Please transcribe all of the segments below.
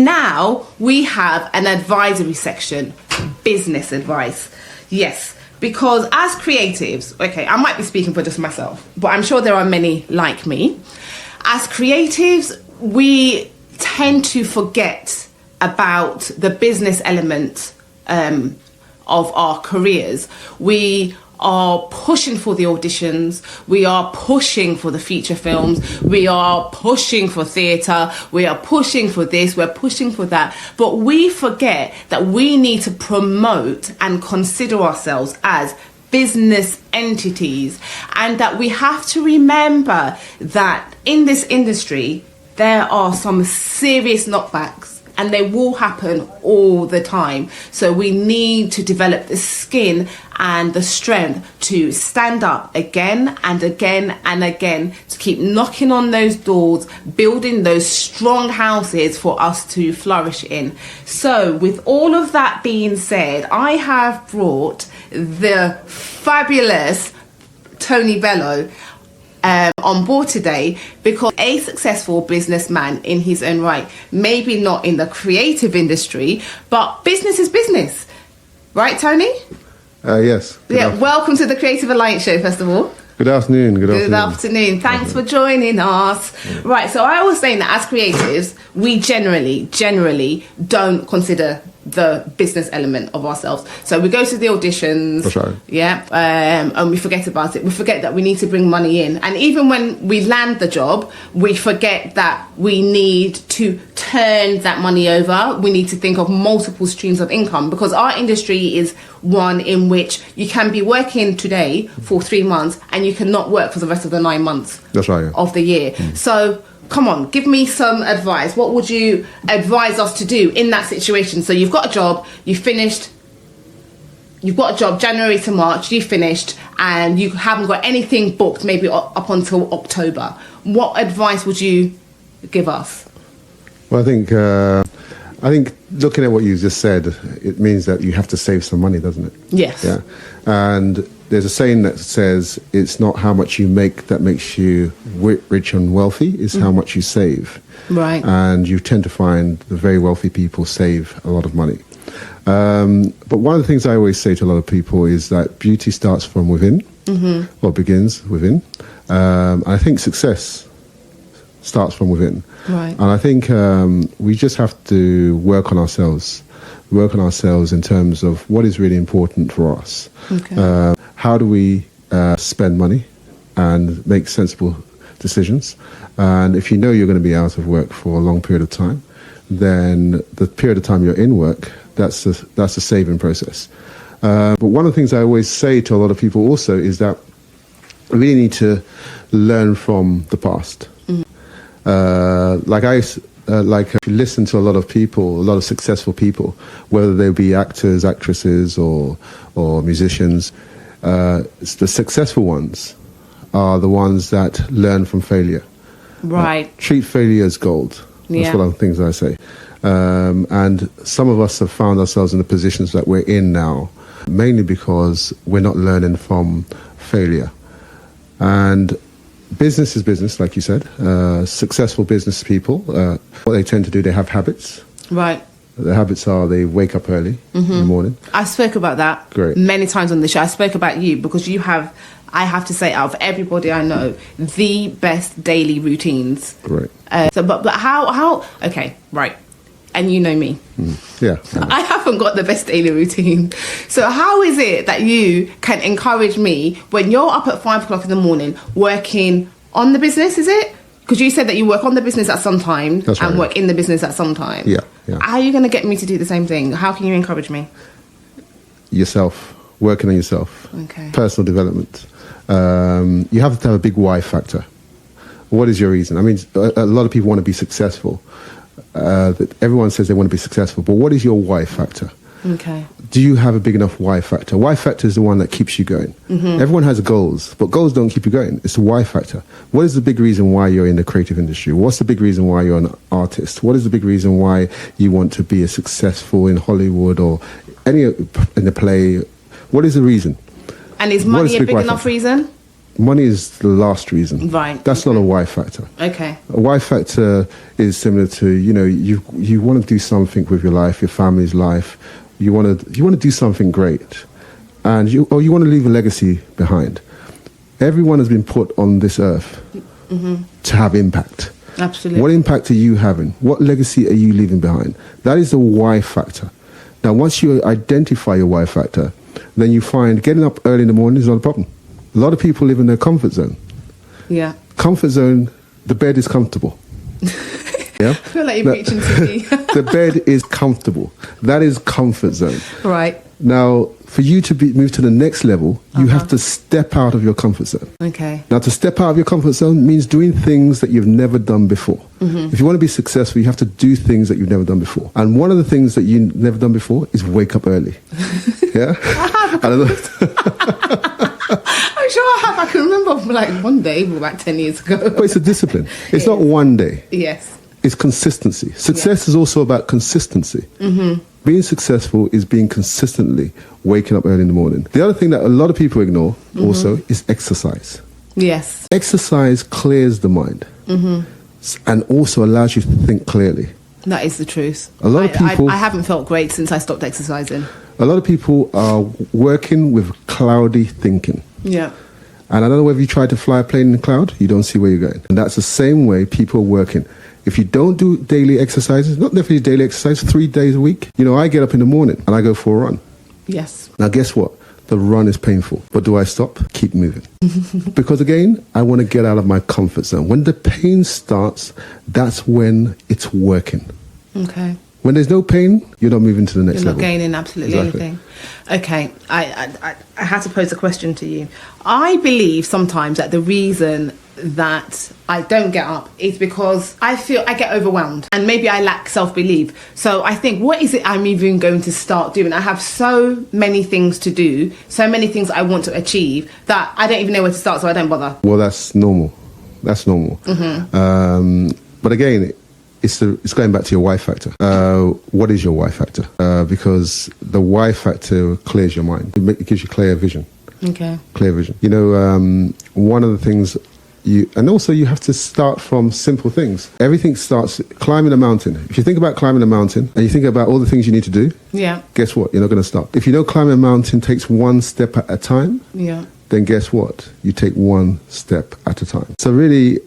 Now we have an advisory section, business advice. Yes, because as creatives, okay, I might be speaking for just myself, but I'm sure there are many like me. As creatives, we tend to forget about the business element of our careers. We are pushing for the auditions, we are pushing for the feature films, we are pushing for theatre, we are pushing for this, we're pushing for that, but we forget that we need to promote and consider ourselves as business entities, and that we have to remember that in this industry there are some serious knockbacks, and they will happen all the time. So we need to develop the skin and the strength to stand up again and again and again, to keep knocking on those doors, building those strong houses for us to flourish in. So with all of that being said, I have brought the fabulous Tony Bello on board today, because a successful businessman in his own right, maybe not in the creative industry, but business is business, right, Tony? Yes. Welcome to the Creative Alliance Show, first of all. Good afternoon. Good afternoon. Thanks for joining us. Yeah. Right, so I was saying that as creatives, we generally don't consider the business element of ourselves. So we go to the auditions, for sure. And we forget about it. We forget that we need to bring money in. And even when we land the job, we forget that we need to turn that money over. We need to think of multiple streams of income, because our industry is one in which you can be working today for 3 months and you cannot work for the rest of the 9 months of the year. So come on, give me some advice. What would you advise us to do in that situation? So you've got a job, you've got a job January to March, you finished, and you haven't got anything booked maybe up until October. What advice would you give us? Well, I think looking at what you just said, it means that you have to save some money, doesn't it? Yes. Yeah. And there's a saying that says it's not how much you make that makes you rich and wealthy, it's how much you save. Right. And you tend to find the very wealthy people save a lot of money. But one of the things I always say to a lot of people is that beauty starts from within, or begins within. I think success starts from within. Right. And I think we just have to work on ourselves in terms of what is really important for us. Okay. How do we spend money and make sensible decisions? And if you know you're going to be out of work for a long period of time, then the period of time you're in work, that's a saving process. But one of the things I always say to a lot of people also is that we really need to learn from the past. If you listen to a lot of people, a lot of successful people, whether they be actors, actresses, or musicians, the successful ones are the ones that learn from failure. Right. Treat failure as gold. That's one of the things I say. And some of us have found ourselves in the positions that we're in now, mainly because we're not learning from failure. And business is business, like you said. Successful business people, what they tend to do, they have habits. Right. The habits are they wake up early in the morning. I spoke about that many times on the show. I spoke about you because you have, I have to say, out of everybody I know, the best daily routines. Right. But how? Okay, right. And you know me. Yeah. I haven't got the best daily routine. So how is it that you can encourage me when you're up at 5 o'clock in the morning working on the business, is it? Because you said that you work on the business at some time and work in the business at some time. Yeah. How are you going to get me to do the same thing? How can you encourage me? Yourself. Working on yourself. Okay. Personal development. You have to have a big why factor. What is your reason? I mean, a lot of people want to be successful. Everyone says they want to be successful, but what is your why factor? Okay. Do you have a big enough why factor? Why factor is the one that keeps you going. Everyone has goals, but goals don't keep you going. It's the why factor. What is the big reason why you're in the creative industry? What's the big reason why you're an artist? What is the big reason why you want to be successful in Hollywood or in the play? What is the reason? And is money a big enough reason? money is the last reason. Right. That's not a why factor. Okay. A why factor is similar to, you want to do something with your life, your family's life. You want to do something great, and you want to leave a legacy behind. Everyone has been put on this earth to have impact. Absolutely. What impact are you having? What legacy are you leaving behind? That is the why factor. Now, once you identify your why factor, then you find getting up early in the morning is not a problem. A lot of people live in their comfort zone. Yeah. Comfort zone, the bed is comfortable. Yeah? I feel like you're preaching to me. The bed is comfortable. That is comfort zone. Right. Now, for you to move to the next level, you have to step out of your comfort zone. Okay. Now, to step out of your comfort zone means doing things that you've never done before. If you want to be successful, you have to do things that you've never done before. And one of the things that you've never done before is wake up early. Yeah? I don't know. I'm sure I have. I can remember like one day, about 10 years ago. But it's a discipline. It's not one day. Yes. It's consistency. Success is also about consistency. Being successful is being consistently waking up early in the morning. The other thing that a lot of people ignore also is exercise. Yes. Exercise clears the mind and also allows you to think clearly. That is the truth. A lot of people- I haven't felt great since I stopped exercising. A lot of people are working with cloudy thinking. Yeah. And I don't know whether you try to fly a plane in the cloud, you don't see where you're going. And that's the same way people are working. If you don't do daily exercises, not necessarily daily exercise, 3 days a week, I get up in the morning and I go for a run. Yes. Now, guess what? The run is painful. But do I stop? Keep moving. Because again, I want to get out of my comfort zone. When the pain starts, that's when it's working. Okay. When there's no pain, you're not moving to the next You're level. not gaining absolutely Exactly. anything. Okay, I had to pose a question to you. I believe sometimes that the reason that I don't get up is because I feel I get overwhelmed and maybe I lack self-belief. So I think, what is it I'm even going to start doing? I have so many things to do, so many things I want to achieve that I don't even know where to start, so I don't bother. Well, that's normal. That's normal. But again, it's going back to your why factor. What is your why factor? Because the why factor clears your mind. It gives you clear vision. Okay. Clear vision. One of the things and also you have to start from simple things. Everything starts climbing a mountain. If you think about climbing a mountain and you think about all the things you need to do, Yeah. guess what? You're not going to stop. If you know climbing a mountain takes one step at a time, Yeah. then guess what? You take one step at a time. So really,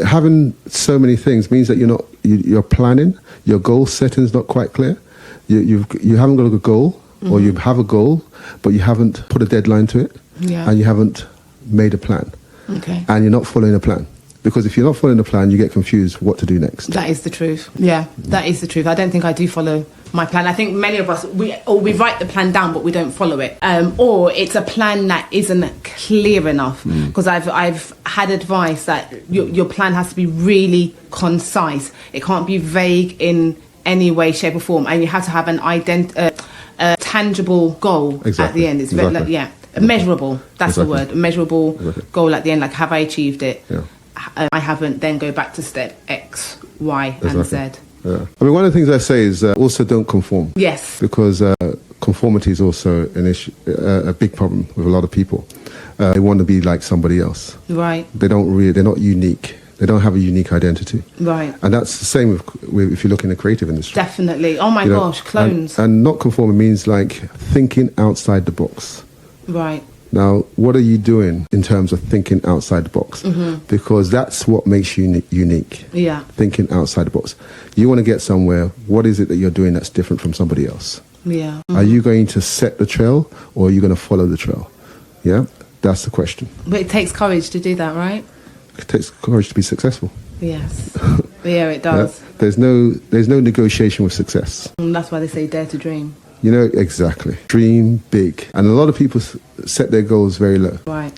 having so many things means that you're planning. Your goal setting is not quite clear. You haven't got a goal, or you have a goal, but you haven't put a deadline to it, Yeah. and you haven't made a plan, Okay. and you're not following a plan. Because if you're not following a plan, you get confused what to do next. That is the truth. Yeah, that is the truth. I don't think I do follow my plan. I think many of us, we write the plan down, but we don't follow it. Or it's a plan that isn't clear enough. Because I've had advice that your plan has to be really concise. It can't be vague in any way, shape or form. And you have to have an tangible goal at Exactly. the end. It's Exactly. measurable. That's Exactly. the word. A measurable Exactly. goal at the end. Like, have I achieved it? Yeah. I haven't, then go back to step X, Y, and Z. Yeah. I mean, one of the things I say is also don't conform. Yes. Because conformity is also an issue, a big problem with a lot of people. They want to be like somebody else. Right. They're not unique. They don't have a unique identity. Right. And that's the same with if you look in the creative industry. Definitely. Oh my gosh, clones. And not conforming means like thinking outside the box. Right. Now, what are you doing in terms of thinking outside the box? Because that's what makes you unique. Yeah. Thinking outside the box. You want to get somewhere. What is it that you're doing that's different from somebody else? Yeah. Are you going to set the trail or are you going to follow the trail? Yeah, that's the question. But it takes courage to do that, right? It takes courage to be successful. Yes. Yeah, it Yeah? does. There's no negotiation with success. And that's why they say dare to dream. Exactly. Dream big. And a lot of people set their goals very low. Right.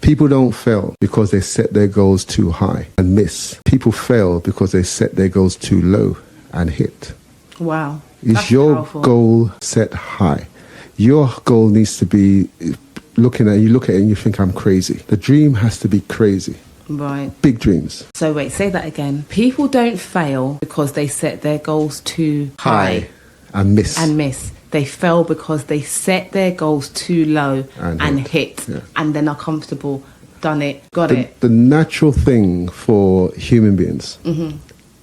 People don't fail because they set their goals too high and miss. People fail because they set their goals too low and hit. Wow. Is That's your powerful. goal set high? Your goal needs to be you look at it and you think I'm crazy. The dream has to be crazy. Right. Big dreams. So wait, say that again. People don't fail because they set their goals too high And miss. and miss. They fail because they set their goals too low And and hit. hit, Yeah. and then are comfortable done it, got it. The natural thing for human beings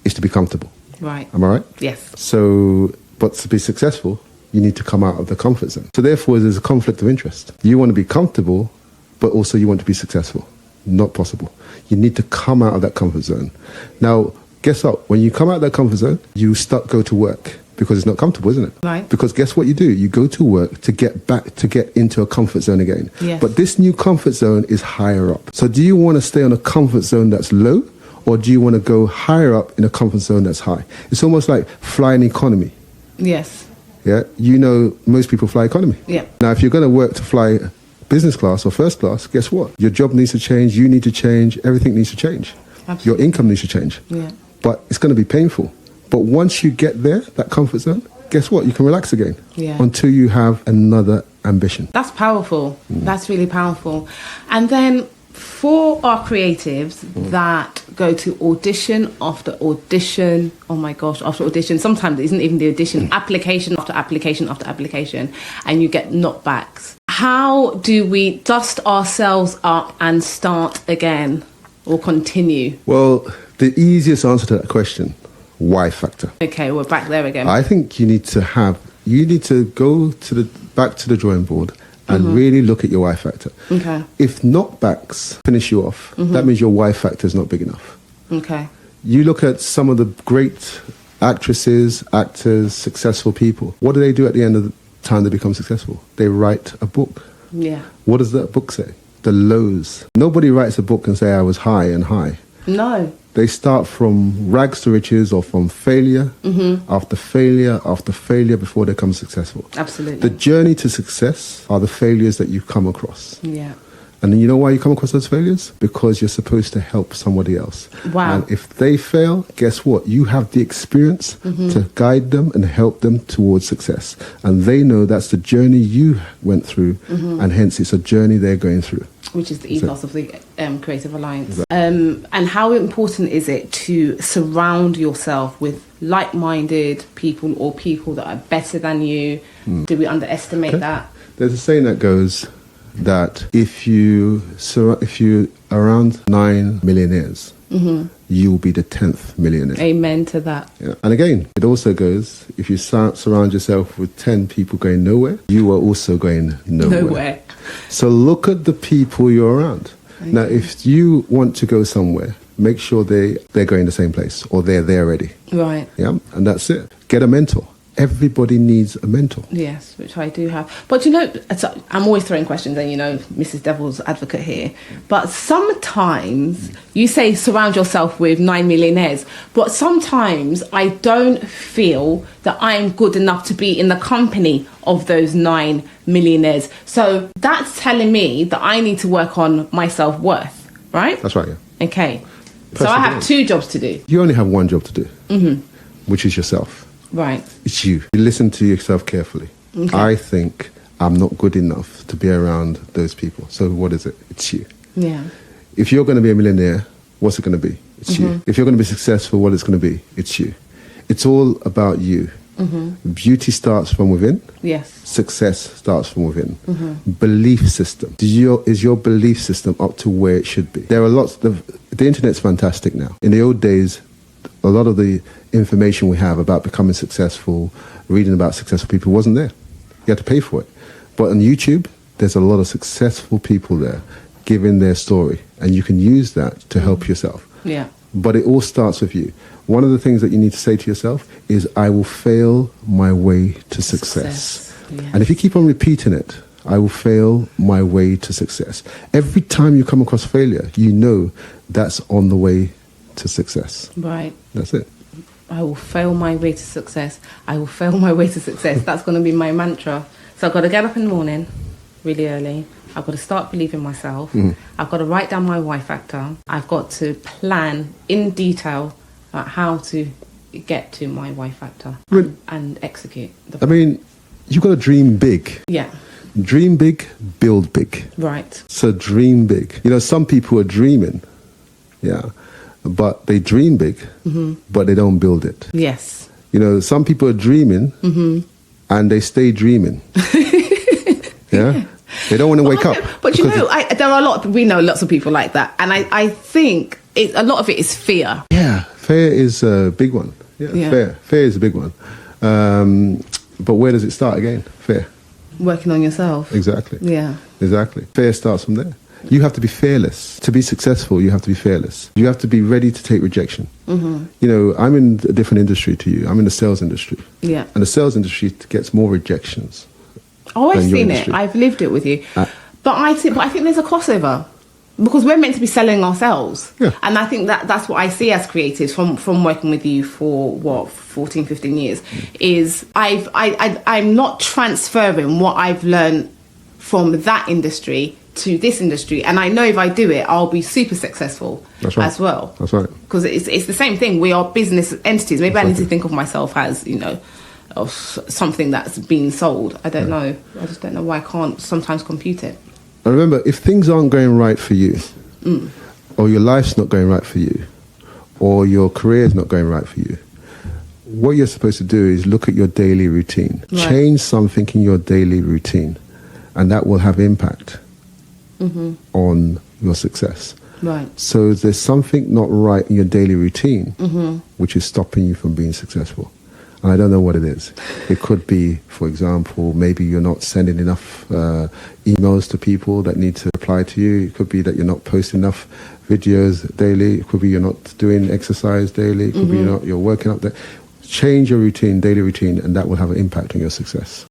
is to be comfortable. Right. Am I right? Yes. So, but to be successful, you need to come out of the comfort zone. So therefore, there's a conflict of interest. You want to be comfortable, but also you want to be successful. Not possible. You need to come out of that comfort zone. Now, guess what? When you come out of that comfort zone, you go to work because it's not comfortable, isn't it? Right. Because guess what you do? You go to work to get into a comfort zone again. Yes. But this new comfort zone is higher up. So do you want to stay on a comfort zone that's low, or do you want to go higher up in a comfort zone that's high? It's almost like flying economy. Yes. Yeah, you know, most people fly economy. Yeah. Now, if you're going to work to fly business class or first class, guess what? Your job needs to change, you need to change, everything needs to change. Absolutely. Your income needs to change. Yeah. But it's going to be painful. But once you get there, that comfort zone, guess what? You can relax again. Yeah. Until you have another ambition. That's powerful. That's really powerful. And then for our creatives that go to audition after audition, oh my gosh, after audition, sometimes it isn't even the audition, application after application after application, and you get knockbacks. How do we dust ourselves up and start again or continue? Well, the easiest answer to that question, why factor. Okay, we're back there again. I think you need to go back to the drawing board and really look at your Y factor. Okay. If knockbacks finish you off, that means your Y factor is not big enough. Okay. You look at some of the great actresses, actors, successful people. What do they do at the end of the time they become successful? They write a book. Yeah. What does that book say? The lows. Nobody writes a book and say I was high and high. No. They start from rags to riches or from failure after failure after failure before they become successful. Absolutely. The journey to success are the failures that you come across. Yeah. And you know why you come across those failures? Because you're supposed to help somebody else. Wow. And if they fail, guess what? You have the experience to guide them and help them towards success. And they know that's the journey you went through, and hence it's a journey they're going through. Which is the ethos of the Creative Alliance. And how important is it to surround yourself with like-minded people or people that are better than you? Do we underestimate that? There's a saying that goes that if you around 9 millionaires, you will be the 10th millionaire. Amen to that. Yeah. And again, it also goes, if you surround yourself with 10 people going nowhere, you are also going nowhere. So look at the people you're around. Okay. Now, if you want to go somewhere, make sure they're going the same place or they're there already. Right. Yeah, and that's it. Get a mentor. Everybody needs a mentor. Yes, which I do have. But you know, I'm always throwing questions and, you know, Mrs. Devil's advocate here. But sometimes you say surround yourself with 9 millionaires. But sometimes I don't feel that I'm good enough to be in the company of those 9 millionaires. So that's telling me that I need to work on my self-worth, right? That's right, yeah. Okay. So I have 2 jobs to do. You only have one job to do, which is yourself. Right. It's you. You listen to yourself carefully. Okay. I think I'm not good enough to be around those people. So what is it? It's you. Yeah. If you're going to be a millionaire, what's it going to be? It's you. If you're going to be successful, what it's going to be? It's you. It's all about you. Beauty starts from within. Yes. Success starts from within. Belief system. Is your belief system up to where it should be? There are lots of... The internet's fantastic now. In the old days, a lot of the information we have about becoming successful, reading about successful people wasn't there. You had to pay for it. But on YouTube, there's a lot of successful people there giving their story, and you can use that to help yourself. Yeah. But it all starts with you. One of the things that you need to say to yourself is, I will fail my way to success. Yeah. And if you keep on repeating it, I will fail my way to success. Every time you come across failure, you know that's on the way to success. Right. That's it. I will fail my way to success. I will fail my way to success. That's going to be my mantra. So I've got to get up in the morning really early. I've got to start believing myself. I've got to write down my Y factor. I've got to plan in detail how to get to my Y factor and execute. I mean, you've got to dream big. Yeah. Dream big, build big. Right. So dream big. You know, some people are dreaming. Yeah. But they dream big, but they don't build it. Yes. You know, some people are dreaming and they stay dreaming. Yeah? They don't want to wake up. But you because know, there are we know lots of people like that. And I think a lot of it is fear. Yeah, fear is a big one. Yeah. Fear is a big one. But where does it start again? Fear. Working on yourself. Exactly. Yeah. Exactly. Fear starts from there. You have to be fearless. To be successful, you have to be fearless. You have to be ready to take rejection. Mm-hmm. You know, I'm in a different industry to you. I'm in the sales industry. Yeah. And the sales industry gets more rejections. Oh, I've than your seen it. industry. I've lived it with you. But I think there's a crossover. Because we're meant to be selling ourselves. Yeah. And I think that's what I see as creatives from working with you for, 14, 15 years, is I'm not transferring what I've learned from that industry to this industry. And I know if I do it, I'll be super successful as well. That's right. Because it's the same thing. We are business entities. Maybe I need to think of myself as, of something that's being sold. I don't know. I just don't know why I can't sometimes compute it. And remember, if things aren't going right for you, or your life's not going right for you, or your career is not going right for you, what you're supposed to do is look at your daily routine. Right. Change something in your daily routine, and that will have impact on your success. Right. So there's something not right in your daily routine, which is stopping you from being successful. And I don't know what it is. It could be, for example, maybe you're not sending enough emails to people that need to reply to you. It could be that you're not posting enough videos daily. It could be you're not doing exercise daily. It could be you're working up there. Change your routine, daily routine, and that will have an impact on your success.